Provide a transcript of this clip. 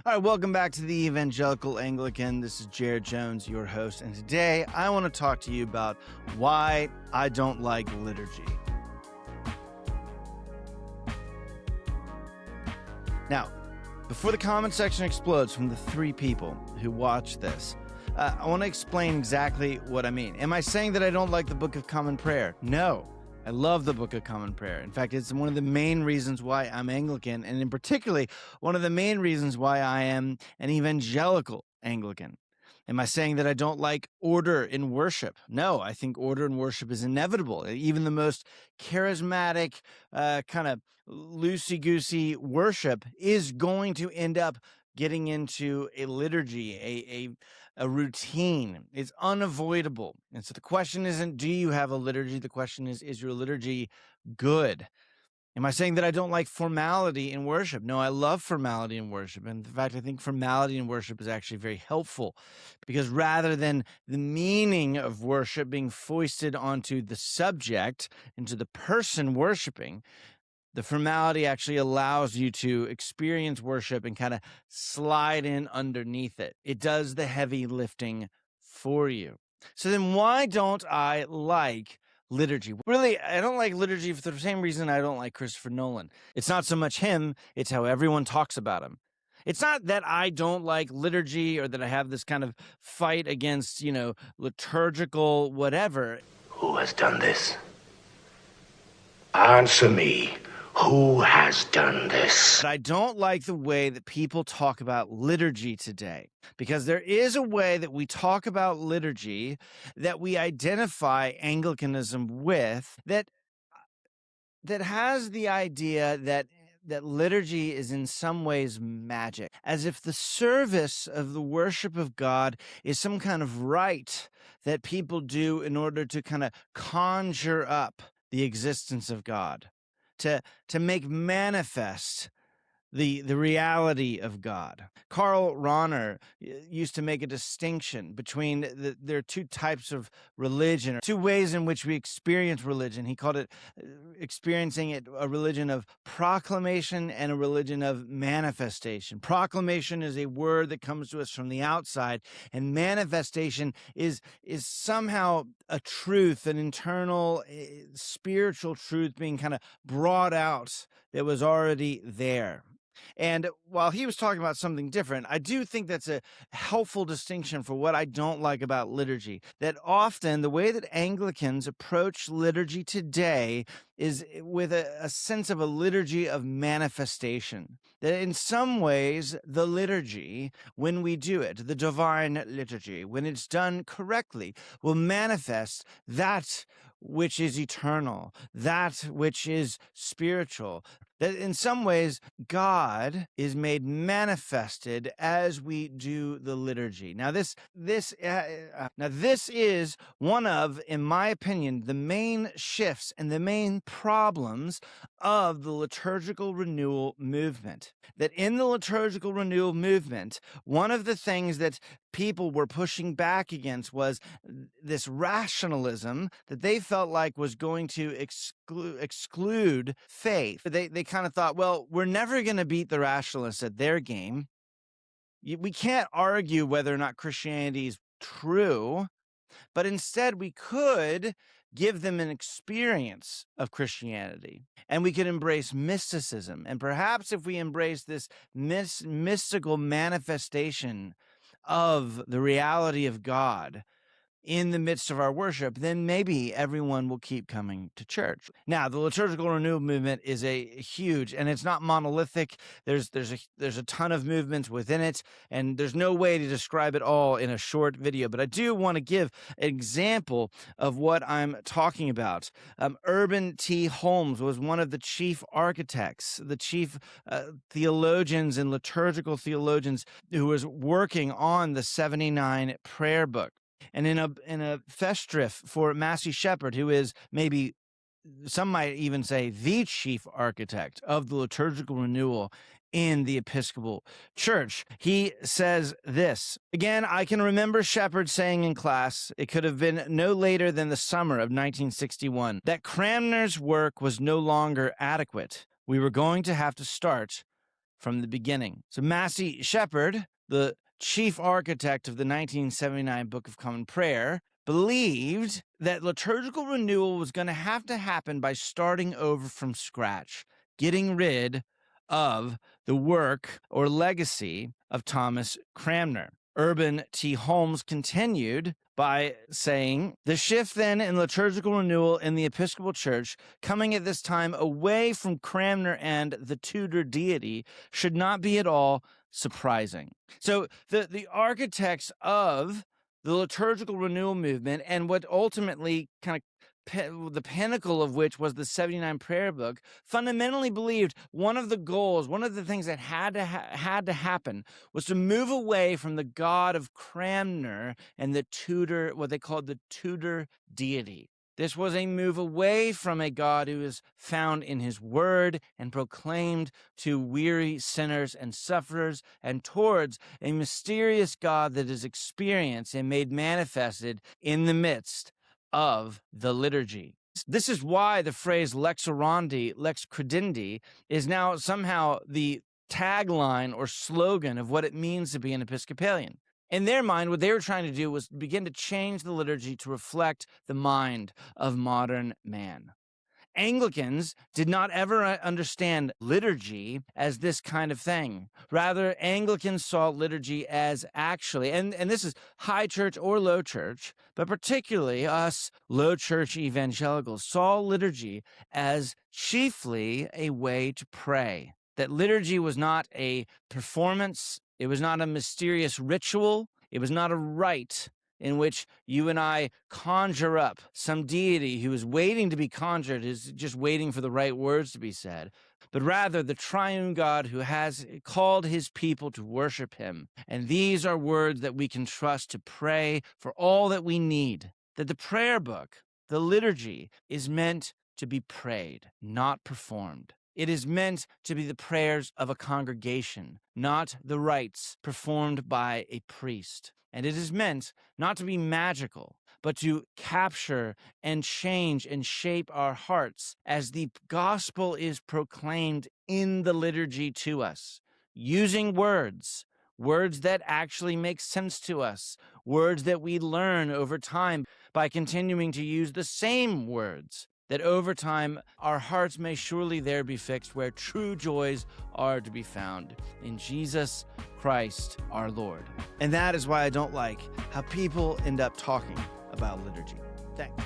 All right, welcome back to the Evangelical Anglican. This is Jared Jones, your host, and today I want to talk to you about why I don't like liturgy. Now, before the comment section explodes from the three people who watch this, I want to explain exactly what I mean. Am I saying that I don't like the Book of Common Prayer? No. I love the Book of Common Prayer. In fact, it's one of the main reasons why I'm Anglican, and in particular, one of the main reasons why I am an evangelical Anglican. Am I saying that I don't like order in worship? No, I think order in worship is inevitable. Even the most charismatic, kind of loosey-goosey worship is going to end up getting into a liturgy, a routine. It's unavoidable. And so the question isn't, do you have a liturgy? The question is your liturgy good? Am I saying that I don't like formality in worship? No, I love formality in worship. And in fact, I think formality in worship is actually very helpful because rather than the meaning of worship being foisted onto the subject, into the person worshiping, the formality actually allows you to experience worship and kind of slide in underneath it. It does the heavy lifting for you. So then why don't I like liturgy? Really, I don't like liturgy for the same reason I don't like Christopher Nolan. It's not so much him, it's how everyone talks about him. It's not that I don't like liturgy or that I have this kind of fight against, liturgical whatever. Who has done this? Answer me. Who has done this? But I don't like the way that people talk about liturgy today, because there is a way that we talk about liturgy that we identify Anglicanism with that has the idea that liturgy is in some ways magic, as if the service of the worship of God is some kind of rite that people do in order to kind of conjure up the existence of God, to make manifest the reality of God. Karl Rahner used to make a distinction between there are two types of religion, or two ways in which we experience religion. He called it experiencing it a religion of proclamation and a religion of manifestation. Proclamation is a word that comes to us from the outside, and manifestation is somehow a truth, an internal spiritual truth being kind of brought out that was already there. And while he was talking about something different, I do think that's a helpful distinction for what I don't like about liturgy. That often the way that Anglicans approach liturgy today is with a sense of a liturgy of manifestation. That in some ways, the liturgy, when we do it, the divine liturgy, when it's done correctly, will manifest that which is eternal, that which is spiritual. That in some ways, God is made manifested as we do the liturgy. Now, this is one of, in my opinion, the main shifts and the main problems of the liturgical renewal movement. That in the liturgical renewal movement, one of the things that people were pushing back against was this rationalism that they felt like was going to exclude faith. They kind of thought, well, we're never going to beat the rationalists at their game. We can't argue whether or not Christianity is true, but instead we could give them an experience of Christianity, and we could embrace mysticism. And perhaps if we embrace this mystical manifestation of the reality of God in the midst of our worship, then maybe everyone will keep coming to church. Now, the liturgical renewal movement is a huge, and it's not monolithic. There's a ton of movements within it, and there's no way to describe it all in a short video. But I do want to give an example of what I'm talking about. Urban T. Holmes was one of the chief architects, the chief theologians and liturgical theologians who was working on the 79 prayer book. And in a festschrift for Massey Shepherd, who is maybe, some might even say, the chief architect of the liturgical renewal in the Episcopal Church, he says this. Again, I can remember Shepherd saying in class, it could have been no later than the summer of 1961, that Cranmer's work was no longer adequate. We were going to have to start from the beginning. So Massey Shepherd, the chief architect of the 1979 Book of Common Prayer, believed that liturgical renewal was going to happen by starting over from scratch, getting rid of the work or legacy of Thomas Cranmer. Urban T. Holmes continued by saying, the shift then in liturgical renewal in the Episcopal Church, coming at this time away from Cranmer and the Tudor deity, should not be at all surprising. So the architects of the liturgical renewal movement, and what ultimately kind of the pinnacle of which was the 79 prayer book, fundamentally believed one of the goals, one of the things that had to happen was to move away from the God of Cranmer and the Tudor, what they called the Tudor deity. This was a move away from a God who is found in his word and proclaimed to weary sinners and sufferers, and towards a mysterious God that is experienced and made manifested in the midst of the liturgy. This is why the phrase lex orandi, lex credendi is now somehow the tagline or slogan of what it means to be an Episcopalian. In their mind, what they were trying to do was begin to change the liturgy to reflect the mind of modern man. Anglicans did not ever understand liturgy as this kind of thing. Rather, Anglicans saw liturgy as actually, and this is high church or low church, but particularly us low church evangelicals, saw liturgy as chiefly a way to pray. That liturgy was not a performance, it was not a mysterious ritual, it was not a rite in which you and I conjure up some deity who is waiting to be conjured, is just waiting for the right words to be said, but rather the triune God who has called his people to worship him. And these are words that we can trust to pray for all that we need. That the prayer book, the liturgy, is meant to be prayed, not performed. It is meant to be the prayers of a congregation, not the rites performed by a priest. And it is meant not to be magical, but to capture and change and shape our hearts as the gospel is proclaimed in the liturgy to us, using words that actually make sense to us, words that we learn over time by continuing to use the same words, that over time our hearts may surely there be fixed where true joys are to be found in Jesus Christ our Lord. And that is why I don't like how people end up talking about liturgy. Thanks.